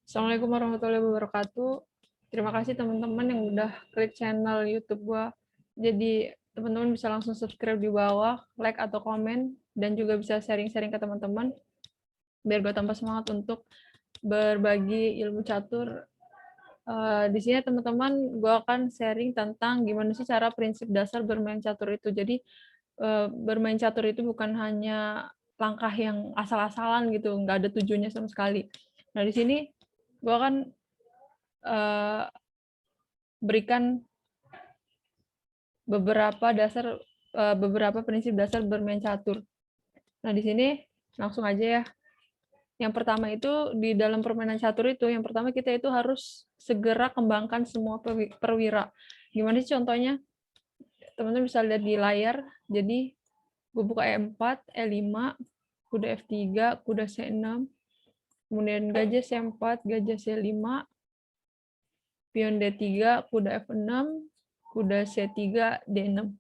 Assalamualaikum warahmatullahi wabarakatuh. Terima kasih teman-teman yang udah klik channel YouTube gua. Jadi teman-teman bisa langsung subscribe di bawah, like atau komen, dan juga bisa sharing-sharing ke teman-teman biar gue tambah semangat untuk berbagi ilmu catur. Di sini teman-teman gue akan sharing tentang gimana sih cara prinsip dasar bermain catur itu. Jadi bermain catur itu bukan hanya langkah yang asal-asalan gitu, nggak ada tujuannya sama sekali. Nah di sini gue akan berikan beberapa prinsip dasar bermain catur. Nah, di sini langsung aja ya. Yang pertama itu di dalam permainan catur itu, yang pertama kita itu harus segera kembangkan semua perwira. Gimana sih contohnya? Teman-teman bisa lihat di layar. Jadi, gue buka E4, E5, kuda F3, kuda C6, kemudian gajah C4, gajah C5, pion D3, kuda F6, kuda C3, D6.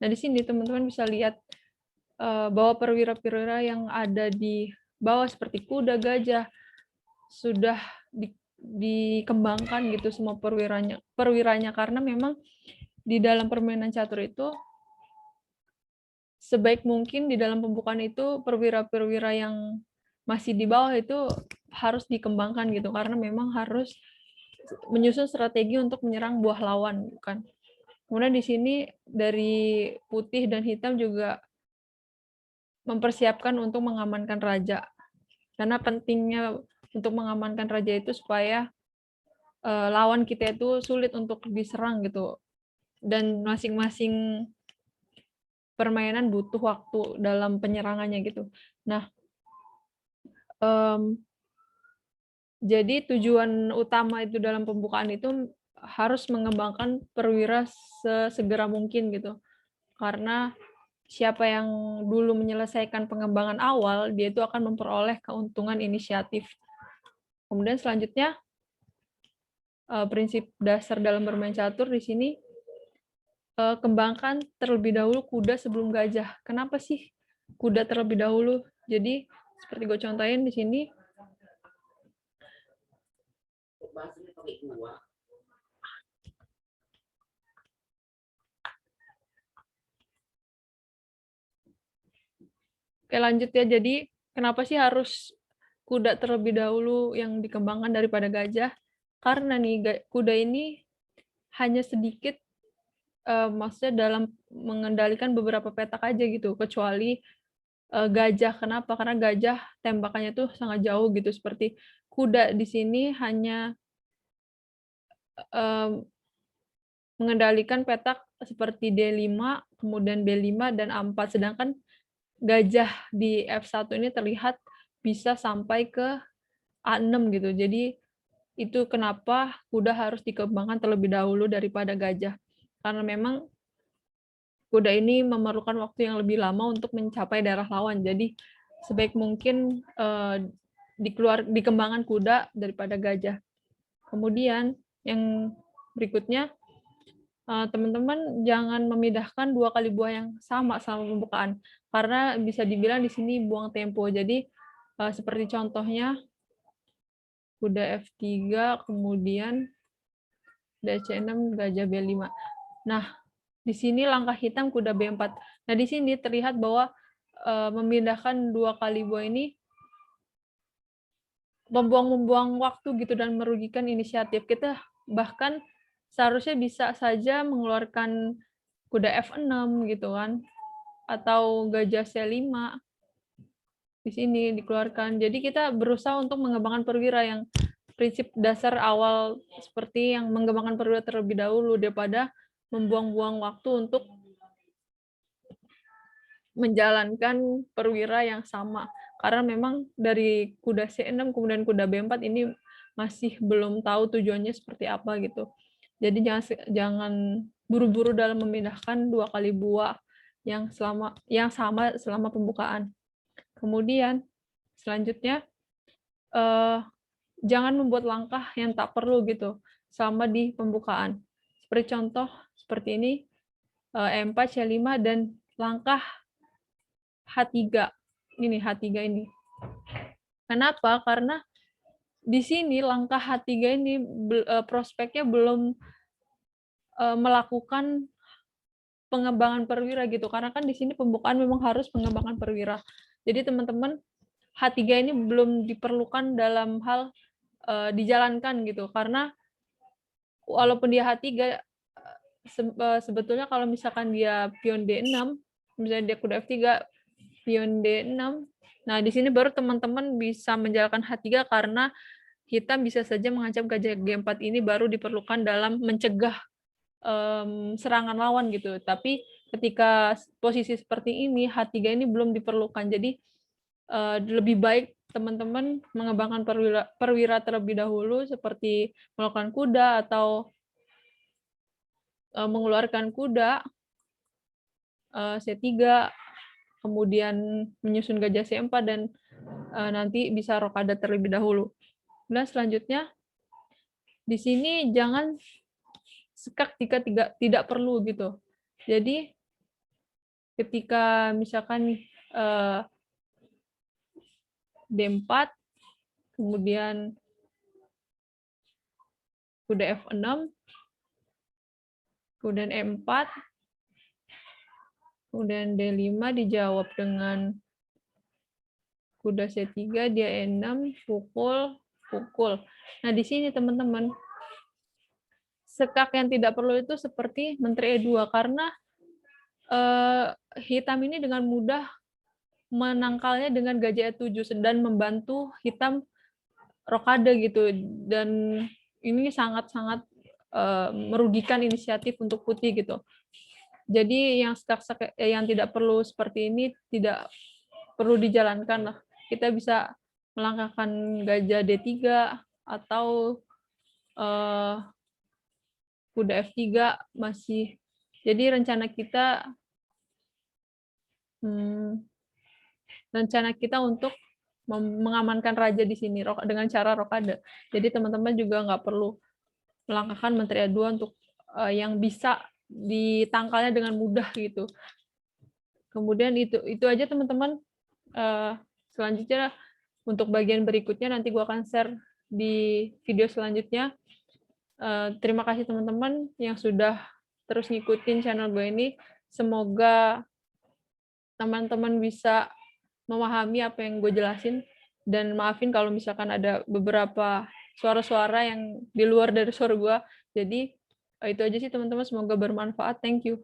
Nah, di sini teman-teman bisa lihat bahwa perwira-perwira yang ada di bawah seperti kuda, gajah sudah dikembangkan gitu semua perwiranya karena memang di dalam permainan catur itu sebaik mungkin di dalam pembukaan itu perwira-perwira yang masih di bawah itu harus dikembangkan gitu karena memang harus menyusun strategi untuk menyerang buah lawan kan. Kemudian di sini dari putih dan hitam juga mempersiapkan untuk mengamankan raja. Karena pentingnya untuk mengamankan raja itu supaya lawan kita itu sulit untuk diserang gitu. Dan masing-masing permainan butuh waktu dalam penyerangannya gitu. Nah, jadi tujuan utama itu dalam pembukaan itu harus mengembangkan perwira sesegera mungkin gitu. Karena siapa yang dulu menyelesaikan pengembangan awal, dia itu akan memperoleh keuntungan inisiatif. Kemudian selanjutnya, prinsip dasar dalam bermain catur di sini, kembangkan terlebih dahulu kuda sebelum gajah. Kenapa sih kuda terlebih dahulu? Jadi, seperti gue contohin di sini, oke lanjut ya. Jadi, kenapa sih harus kuda terlebih dahulu yang dikembangkan daripada gajah? Karena nih, kuda ini hanya sedikit, maksudnya dalam mengendalikan beberapa petak aja gitu, kecuali gajah. Kenapa? Karena gajah tembakannya tuh sangat jauh gitu, seperti kuda di sini hanya mengendalikan petak seperti D5, kemudian B5, dan A4. Sedangkan gajah di F1 ini terlihat bisa sampai ke A6 gitu. Jadi itu kenapa kuda harus dikembangkan terlebih dahulu daripada gajah. Karena memang kuda ini memerlukan waktu yang lebih lama untuk mencapai daerah lawan. Jadi sebaik mungkin dikembangkan kuda daripada gajah. Kemudian yang berikutnya, teman-teman jangan memindahkan 2 kali buah yang sama selama pembukaan, karena bisa dibilang di sini buang tempo. Jadi seperti contohnya kuda F3, kemudian DC6, gajah B5. Nah, di sini langkah hitam kuda B4. Nah, di sini terlihat bahwa memindahkan 2 kali buah ini membuang waktu gitu dan merugikan inisiatif. Kita bahkan seharusnya bisa saja mengeluarkan kuda F6 gitu kan, atau gajah C5 di sini dikeluarkan. Jadi kita berusaha untuk mengembangkan perwira yang prinsip dasar awal seperti yang mengembangkan perwira terlebih dahulu daripada membuang-buang waktu untuk menjalankan perwira yang sama. Karena memang dari kuda C6 kemudian kuda B4 ini masih belum tahu tujuannya seperti apa gitu. Jadi jangan buru-buru dalam memindahkan 2 kali buah yang sama selama pembukaan. Kemudian selanjutnya jangan membuat langkah yang tak perlu gitu sama di pembukaan. Seperti contoh seperti ini, E4, C5, dan langkah H3. Ini H3 ini. Kenapa? Karena di sini langkah H3 ini prospeknya belum melakukan pengembangan perwira gitu, karena kan di sini pembukaan memang harus pengembangan perwira. Jadi teman-teman, H3 ini belum diperlukan dalam hal dijalankan gitu, karena walaupun dia H3 sebetulnya kalau misalkan dia pion D6, misalnya dia kuda F3, pion D6, nah di sini baru teman-teman bisa menjalankan H3 karena hitam bisa saja mengancam gajah G4 ini baru diperlukan dalam mencegah serangan lawan gitu. Tapi ketika posisi seperti ini, H3 ini belum diperlukan. Jadi lebih baik teman-teman mengembangkan perwira terlebih dahulu, seperti melakukan kuda atau mengeluarkan kuda, C3, kemudian menyusun gajah C4, dan nanti bisa rokade terlebih dahulu. Nah, selanjutnya, di sini jangan sekak jika tidak perlu gitu. Jadi, ketika misalkan D4, kemudian kuda F6, kemudian E4, kemudian D5 dijawab dengan kuda C3, dia E6, pukul. Nah, di sini teman-teman, sekak yang tidak perlu itu seperti menteri E2, karena hitam ini dengan mudah menangkalnya dengan gajah E7 dan membantu hitam rokade gitu, dan ini sangat-sangat merugikan inisiatif untuk putih gitu. Jadi yang yang tidak perlu seperti ini tidak perlu dijalankan lah. Kita bisa melangkahkan gajah D3 atau kuda F3 masih. Jadi rencana kita untuk mengamankan raja di sini dengan cara rokade. Jadi teman-teman juga nggak perlu melangkahkan menteri E2 untuk yang bisa ditangkalnya dengan mudah gitu. Kemudian itu aja teman-teman. Selanjutnya untuk bagian berikutnya nanti gue akan share di video selanjutnya. Terima kasih teman-teman yang sudah terus ngikutin channel gue ini. Semoga teman-teman bisa memahami apa yang gue jelasin, dan maafin kalau misalkan ada beberapa suara-suara yang di luar dari suara gue. Jadi itu aja sih teman-teman, semoga bermanfaat. Thank you.